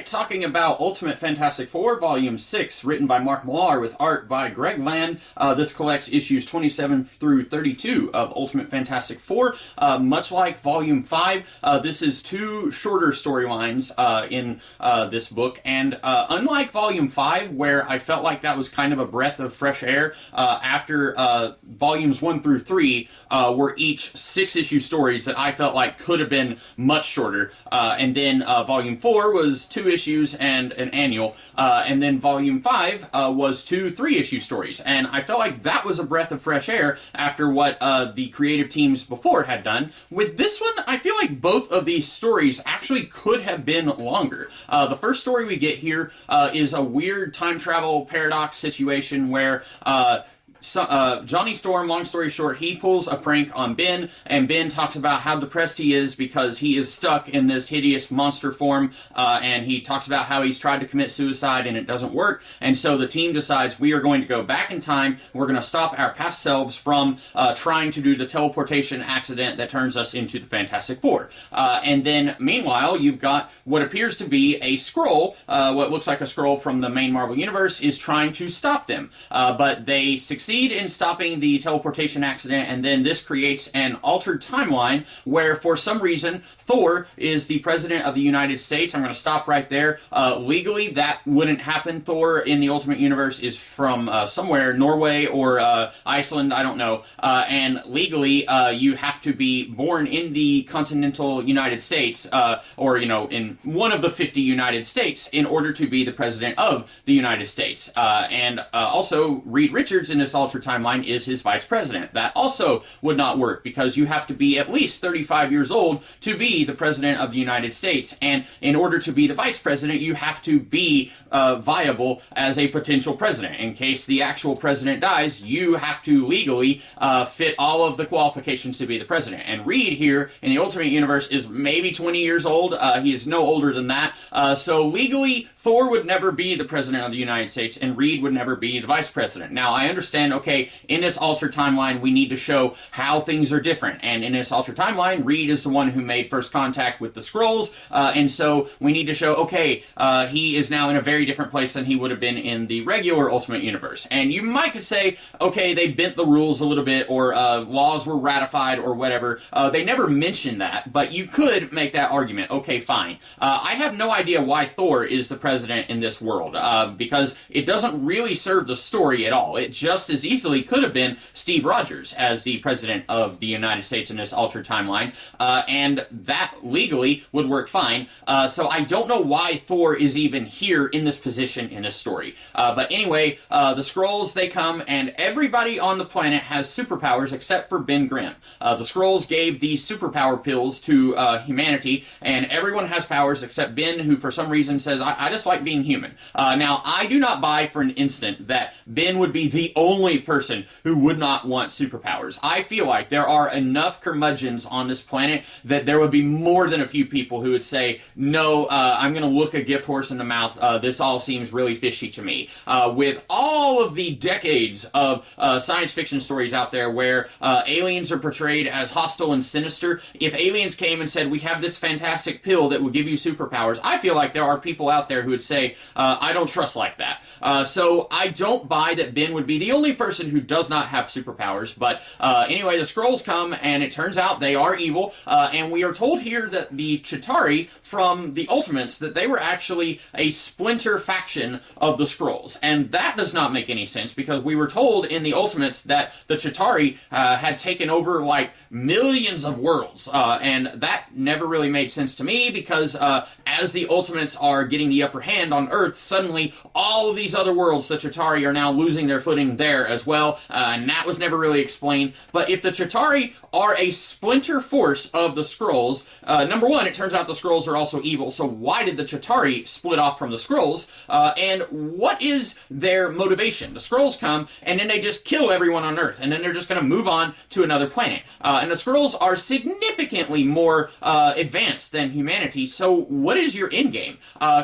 tonight talking about Ultimate Fantastic Four, Volume 6, written by Mark Millar with art by Greg Land. This collects issues 27 through 32 of Ultimate Fantastic Four. Much like Volume 5, this is two shorter storylines in this book, and unlike Volume 5, where I felt like that was kind of a breath of fresh air, after Volumes 1 through 3 were each 6-issue stories that I felt like could have been much shorter, and then Volume 4 was 2 issues and an annual, and then Volume 5 was 2 3-issue stories, and I felt like that was a breath of fresh air after what the creative teams before had done. With this one, I feel like both of these stories actually could have been longer. The first story we get here is a weird time travel paradox situation where Johnny Storm, long story short, he pulls a prank on Ben, and Ben talks about how depressed he is because he is stuck in this hideous monster form, and he talks about how he's tried to commit suicide and it doesn't work, and so the team decides we are going to go back in time, we're going to stop our past selves from trying to do the teleportation accident that turns us into the Fantastic Four. And then, meanwhile, you've got what appears to be a Skrull, what looks like a Skrull from the main Marvel Universe, is trying to stop them, but they succeed in stopping the teleportation accident, and then this creates an altered timeline where, for some reason, Thor is the President of the United States. I'm going to stop right there. Legally, that wouldn't happen. Thor in the Ultimate Universe is from somewhere, Norway or Iceland, I don't know. And legally, you have to be born in the continental United States, or, in one of the 50 United States, in order to be the President of the United States. And also, Reed Richards in this altered timeline is his vice president. That also would not work because you have to be at least 35 years old to be the President of the United States, and in order to be the vice president, you have to be viable as a potential president. In case the actual president dies, you have to legally fit all of the qualifications to be the president. And Reed here in the Ultimate Universe is maybe 20 years old. He is no older than that. So legally, Thor would never be the President of the United States, and Reed would never be the vice president. Now, I understand, okay, in this altered timeline, we need to show how things are different. And in this altered timeline, Reed is the one who made first contact with the Skrulls, and so we need to show, okay, he is now in a very different place than he would have been in the regular Ultimate Universe. And you might could say, okay, they bent the rules a little bit, or laws were ratified, or whatever. They never mentioned that, but you could make that argument. Okay, fine. I have no idea why Thor is the president in this world, because it doesn't really serve the story at all. It just as easily could have been Steve Rogers as the President of the United States in this altered timeline, and that legally would work fine. So I don't know why Thor is even here in this position in this story. But anyway, the Skrulls, they come, and everybody on the planet has superpowers except for Ben Grimm. The Skrulls gave these superpower pills to humanity, and everyone has powers except Ben, who for some reason says, I just like being human. Now, I do not buy for an instant that Ben would be the only person who would not want superpowers. I feel like there are enough curmudgeons on this planet that there would be more than a few people who would say, no, I'm going to look a gift horse in the mouth. This all seems really fishy to me. With all of the decades of science fiction stories out there where aliens are portrayed as hostile and sinister, if aliens came and said, we have this fantastic pill that will give you superpowers, I feel like there are people out there who would say, I don't trust like that. So I don't buy that Ben would be the only person who does not have superpowers. But anyway, the Skrulls come, and it turns out they are evil, and we are told here that the Chitauri from the Ultimates, that they were actually a splinter faction of the Skrulls. And that does not make any sense, because we were told in the Ultimates that the Chitauri had taken over, like, millions of worlds, and that never really made sense to me, because as the Ultimates are getting the upper hand on Earth, suddenly all of these other worlds, the Chitauri, are now losing their footing there as well, and that was never really explained. But if the Chitauri are a splinter force of the Skrulls, number one, it turns out the Skrulls are also evil, so why did the Chitauri split off from the Skrulls? And what is their motivation? The Skrulls come, and then they just kill everyone on Earth, and then they're just going to move on to another planet. And the Skrulls are significantly more advanced than humanity, so what is your endgame?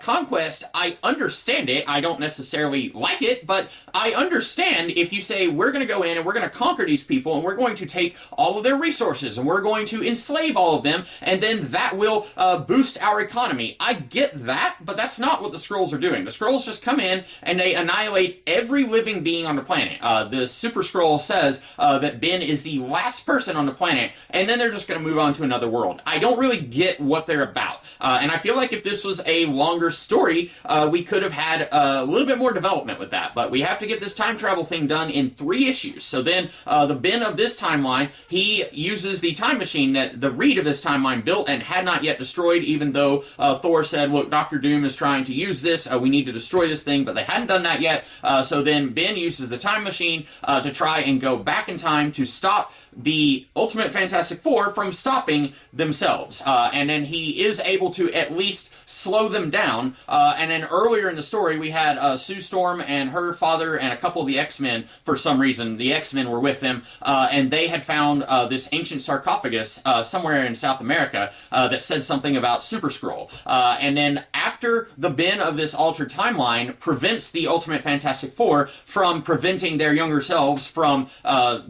Conquest, I understand it. I don't necessarily like it, but I understand if you say, we're going to go in and we're going to conquer these people and we're going to take all of their resources and we're going to enslave all of them, and then that will boost our economy. I get that, but that's not what the Skrulls are doing. The Skrulls just come in and they annihilate every living being on the planet. The Super Skrull says that Ben is the last person on the planet, and then they're just going to move on to another world. I don't really get what they're about. And I feel like if this was a longer story, we could have had a little bit more development with that. But we have to get this time travel thing done in 3 issues. So then the Ben of this timeline, he uses the time machine that the Reed of this timeline built and had not yet destroyed, even though Thor said, look, Dr. Doom is trying to use this. We need to destroy this thing, but they hadn't done that yet. So then Ben uses the time machine to try and go back in time to stop the Ultimate Fantastic Four from stopping themselves. And then he is able to at least slow them down. And then earlier in the story, we had Sue Storm and her father and a couple of the X-Men, for some reason. The X-Men were with them, and they had found this ancient sarcophagus somewhere in South America that said something about Super Skrull. And then after the Ben of this altered timeline prevents the Ultimate Fantastic Four from preventing their younger selves from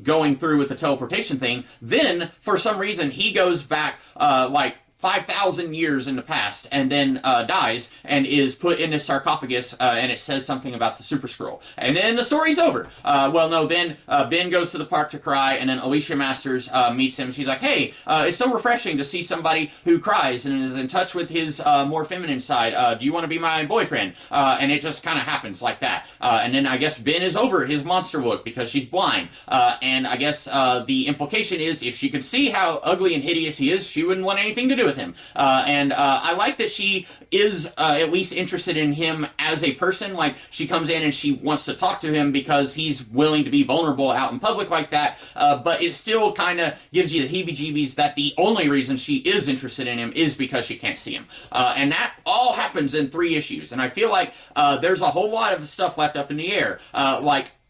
going through with the teleportation thing, then for some reason he goes back like 5,000 years in the past, and then dies, and is put in this sarcophagus, and it says something about the Super Skrull. And then the story's over. Well, no, then Ben goes to the park to cry, and then Alicia Masters meets him. She's like, hey, it's so refreshing to see somebody who cries and is in touch with his more feminine side. Do you want to be my boyfriend? And it just kind of happens like that. And then I guess Ben is over his monster look because she's blind. And I guess the implication is if she could see how ugly and hideous he is, she wouldn't want anything to do with him. And I like that she is at least interested in him as a person. Like, she comes in and she wants to talk to him because he's willing to be vulnerable out in public like that. But it still kind of gives you the heebie-jeebies that the only reason she is interested in him is because she can't see him. And that all happens in 3 issues. And I feel like there's a whole lot of stuff left up in the air.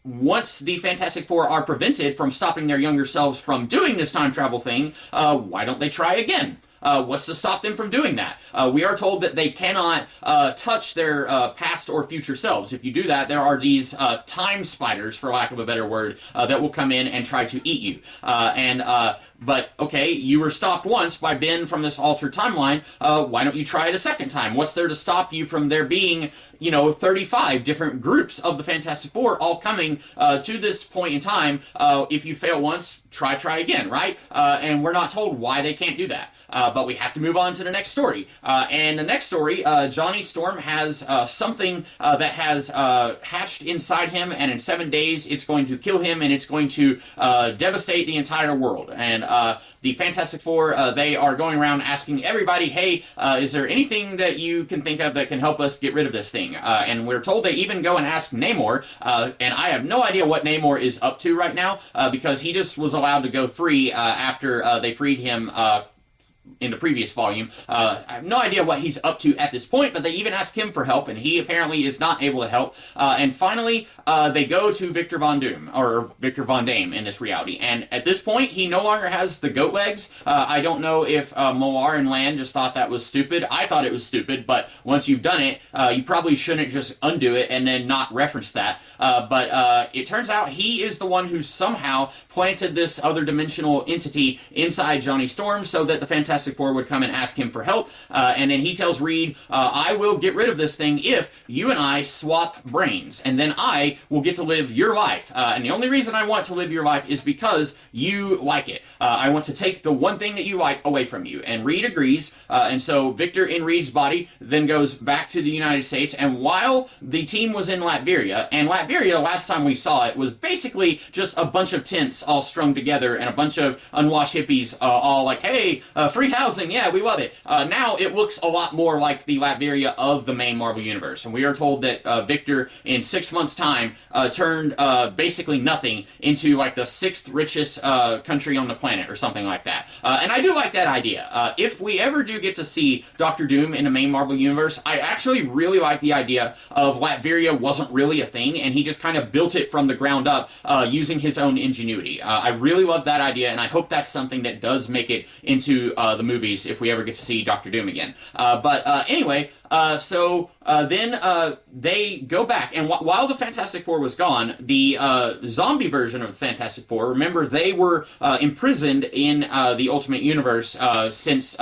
Once the Fantastic Four are prevented from stopping their younger selves from doing this time travel thing, why don't they try again? What's to stop them from doing that? We are told that they cannot touch their past or future selves. If you do that, there are these time spiders, for lack of a better word, that will come in and try to eat you. But, okay, you were stopped once by Ben from this altered timeline. Why don't you try it a second time? What's there to stop you from there being, 35 different groups of the Fantastic Four all coming to this point in time? If you fail once, try again, right? And we're not told why they can't do that. But we have to move on to the next story. And the next story, Johnny Storm has something that has hatched inside him, and in 7 days it's going to kill him, and it's going to devastate the entire world. And the Fantastic Four, they are going around asking everybody, hey, is there anything that you can think of that can help us get rid of this thing? And we're told they even go and ask Namor, and I have no idea what Namor is up to right now, because he just was allowed to go free after they freed him in the previous volume. I have no idea what he's up to at this point, but they even ask him for help, and he apparently is not able to help. And finally, they go to Victor Von Doom, or Victor Von Dame in this reality. And at this point, he no longer has the goat legs. I don't know if Moar and Land just thought that was stupid. I thought it was stupid, but once you've done it, you probably shouldn't just undo it and then not reference that. But it turns out he is the one who somehow planted this other dimensional entity inside Johnny Storm so that the Fantastic Four would come and ask him for help. And then he tells Reed, I will get rid of this thing if you and I swap brains, and then I will get to live your life. And the only reason I want to live your life is because you like it. I want to take the one thing that you like away from you. And Reed agrees, and so Victor in Reed's body then goes back to the United States, and while the team was in Latveria, and Latveria, last time we saw it, was basically just a bunch of tents all strung together, and a bunch of unwashed hippies all like, hey, free housing, yeah, we love it. Now it looks a lot more like the Latveria of the main Marvel Universe, and we are told that Victor, in 6 months' time, turned basically nothing into like the 6th richest country on the planet, or something like that. And I do like that idea. If we ever do get to see Doctor Doom in the main Marvel Universe, I actually really like the idea of Latveria wasn't really a thing, and he just kind of built it from the ground up using his own ingenuity. I really love that idea, and I hope that's something that does make it into the movies if we ever get to see Doctor Doom again. But anyway, Then they go back, and while the Fantastic Four was gone, the zombie version of the Fantastic Four, remember, they were imprisoned in the Ultimate Universe since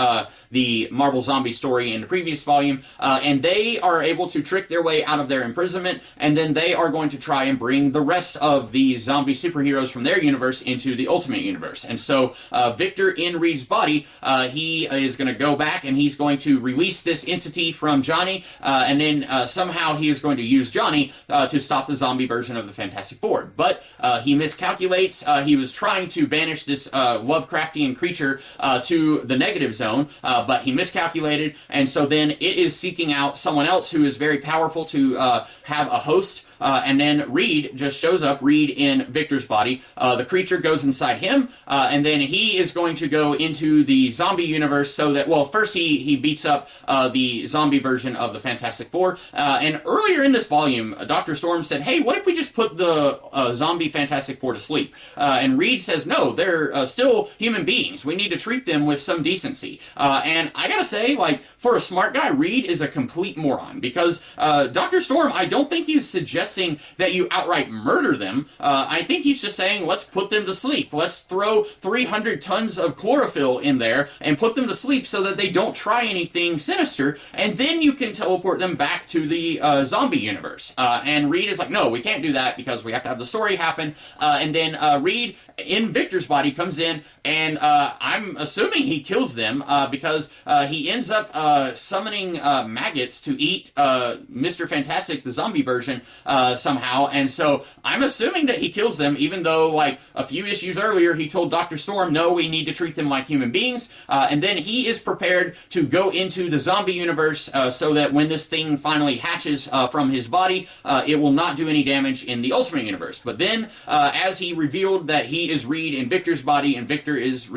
the Marvel Zombie story in the previous volume, and they are able to trick their way out of their imprisonment, and then they are going to try and bring the rest of the zombie superheroes from their universe into the Ultimate Universe. And so Victor, in Reed's body, he is going to go back, and he's going to release this entity from Johnny, and then somehow he is going to use Johnny to stop the zombie version of the Fantastic Four. But he miscalculates. He was trying to banish this Lovecraftian creature to the negative zone, but he miscalculated, and so then it is seeking out someone else who is very powerful to have a host. And then Reed just shows up, Reed in Victor's body. The creature goes inside him, and then he is going to go into the zombie universe so that, well, first he beats up the zombie version of the Fantastic Four. And earlier in this volume, Dr. Storm said, hey, what if we just put the zombie Fantastic Four to sleep? And Reed says, no, they're still human beings. We need to treat them with some decency. And I gotta say, like, for a smart guy, Reed is a complete moron, because Dr. Storm, I don't think he's suggesting that you outright murder them. I think he's just saying, let's put them to sleep. Let's throw 300 tons of chlorophyll in there and put them to sleep so that they don't try anything sinister, and then you can teleport them back to the zombie universe. And Reed is like, no, we can't do that because we have to have the story happen. And then Reed, in Victor's body, comes in, and I'm assuming he kills them because he ends up summoning maggots to eat Mr. Fantastic, the zombie version, somehow. And so I'm assuming that he kills them, even though, like, a few issues earlier, he told Dr. Storm, no, we need to treat them like human beings. And then he is prepared to go into the zombie universe so that when this thing finally hatches from his body, it will not do any damage in the Ultimate Universe. But then, as he revealed that he is Reed in Victor's body, and Victor is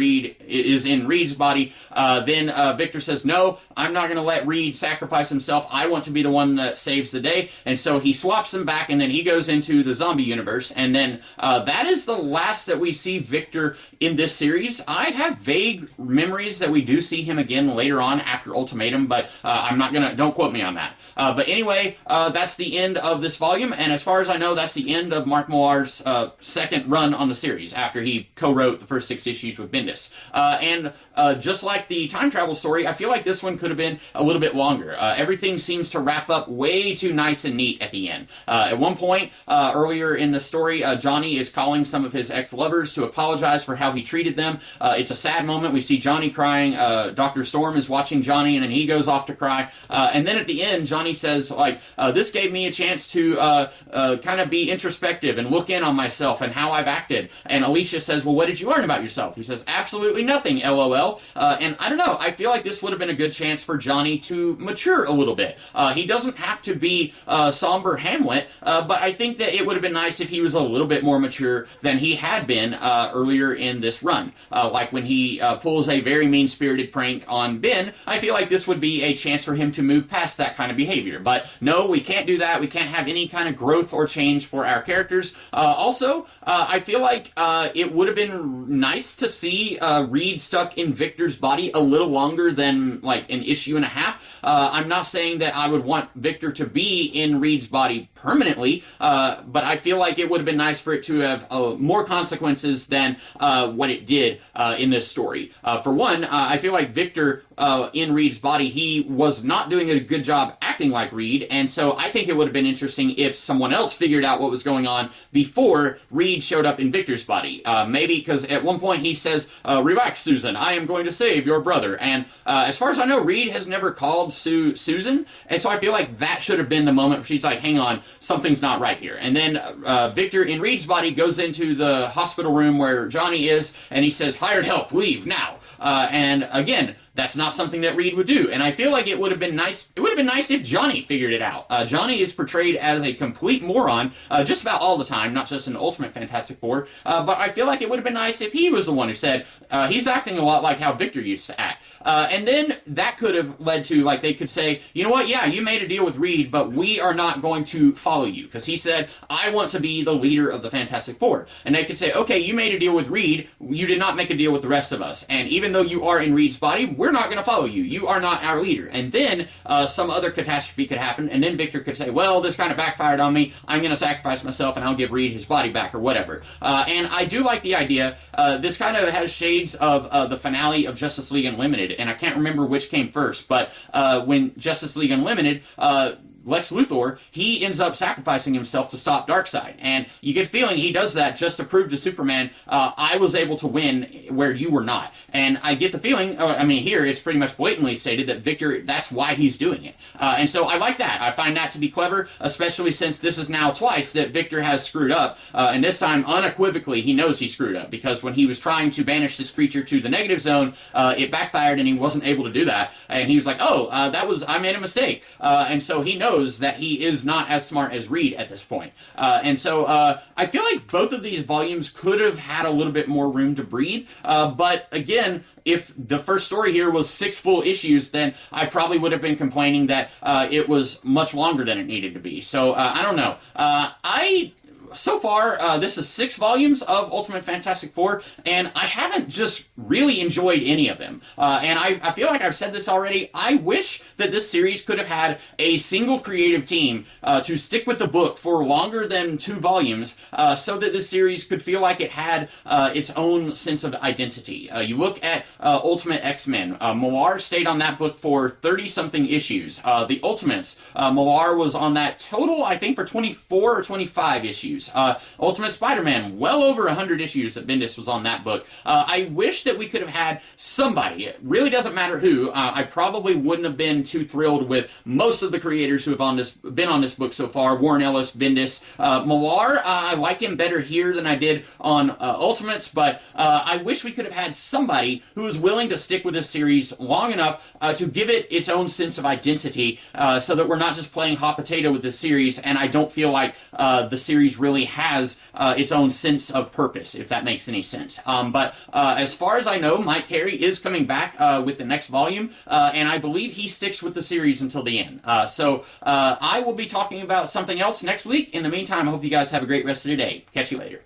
in Reed's body, then Victor says, no, I'm not going to let Reed sacrifice himself. I want to be the one that saves the day. And so he swaps them back, and then he goes into the zombie universe. And then that is the last that we see Victor in this series. I have vague memories that we do see him again later on after Ultimatum, but I'm not going to, don't quote me on that. But anyway, that's the end of this volume, and as far as I know, that's the end of Mark Millar's second run on the series, after he co-wrote the first 6 issues with Bendis. And just like the time travel story, I feel like this one could have been a little bit longer. Everything seems to wrap up way too nice and neat at the end. At one point, earlier in the story, Johnny is calling some of his ex-lovers to apologize for how he treated them. It's a sad moment. We see Johnny crying. Dr. Storm is watching Johnny, and then he goes off to cry. And then at the end, Johnny says, like, this gave me a chance to kind of be introspective and look in on myself and how I've acted. And Alicia says, well, what did you learn about yourself? He says, absolutely nothing, LOL. And I don't know, I feel like this would have been a good chance for Johnny to mature a little bit. He doesn't have to be somber Hamlet, but I think that it would have been nice if he was a little bit more mature than he had been earlier in this run. Like when he pulls a very mean-spirited prank on Ben, I feel like this would be a chance for him to move past that kind of behavior. But no, we can't do that. We can't have any kind of growth or change for our characters. Also, I feel like it would have been nice to see Reed stuck in Victor's body a little longer than like an issue and a half. I'm not saying that I would want Victor to be in Reed's body permanently, but I feel like it would have been nice for it to have more consequences than what it did in this story. For one, I feel like Victor in Reed's body, he was not doing a good job acting like Reed, and so I think it would have been interesting if someone else figured out what was going on before Reed showed up in Victor's body. Maybe because at one point he says, relax, Susan, I am going to save your brother. And as far as I know, Reed has never called Susan, and so I feel like that should have been the moment where she's like, hang on, something's not right here. And then Victor in Reed's body goes into the hospital room where Johnny is, and he says, hired help, leave now. And again, that's not something that Reed would do, and I feel like it would have been nice. It would have been nice if Johnny figured it out. Johnny is portrayed as a complete moron just about all the time, not just in Ultimate Fantastic Four. But I feel like it would have been nice if he was the one who said he's acting a lot like how Victor used to act. And then that could have led to, like, they could say, you know what, yeah, you made a deal with Reed, but we are not going to follow you, because he said, I want to be the leader of the Fantastic Four. And they could say, okay, you made a deal with Reed, you did not make a deal with the rest of us, and even though you are in Reed's body, we're not going to follow you. You are not our leader. And then some other catastrophe could happen, and then Victor could say, well, this kind of backfired on me. I'm going to sacrifice myself, and I'll give Reed his body back, or whatever. And I do like the idea. This kind of has shades of the finale of Justice League Unlimited, and I can't remember which came first, but when Justice League Unlimited, Lex Luthor, he ends up sacrificing himself to stop Darkseid. And you get a feeling he does that just to prove to Superman, I was able to win where you were not. And I get the feeling, I mean, here it's pretty much blatantly stated that Victor, that's why he's doing it. And so I like that. I find that to be clever, especially since this is now twice that Victor has screwed up. And this time, unequivocally, he knows he screwed up. Because when he was trying to banish this creature to the negative zone, it backfired and he wasn't able to do that. And he was like, I made a mistake. And so he knows that he is not as smart as Reed at this point. And so I feel like both of these volumes could have had a little bit more room to breathe. But again, if the first story here was 6 full issues, then I probably would have been complaining that it was much longer than it needed to be. So I don't know. So far, this is 6 volumes of Ultimate Fantastic Four, and I haven't just really enjoyed any of them. And I feel like I've said this already. I wish that this series could have had a single creative team to stick with the book for longer than 2 volumes, so that this series could feel like it had its own sense of identity. You look at Ultimate X-Men. Millar stayed on that book for 30-something issues. The Ultimates, Millar was on that total, I think, for 24 or 25 issues. Ultimate Spider-Man, well over 100 issues that Bendis was on that book. I wish that we could have had somebody. It really doesn't matter who. I probably wouldn't have been too thrilled with most of the creators who have been on this book so far. Warren Ellis, Bendis, Millar. I like him better here than I did on Ultimates, but I wish we could have had somebody who was willing to stick with this series long enough to give it its own sense of identity, so that we're not just playing hot potato with this series, and I don't feel like the series really has its own sense of purpose, if that makes any sense. But as far as I know, Mike Carey is coming back with the next volume, and I believe he sticks with the series until the end. So I will be talking about something else next week. In the meantime, I hope you guys have a great rest of your day. Catch you later.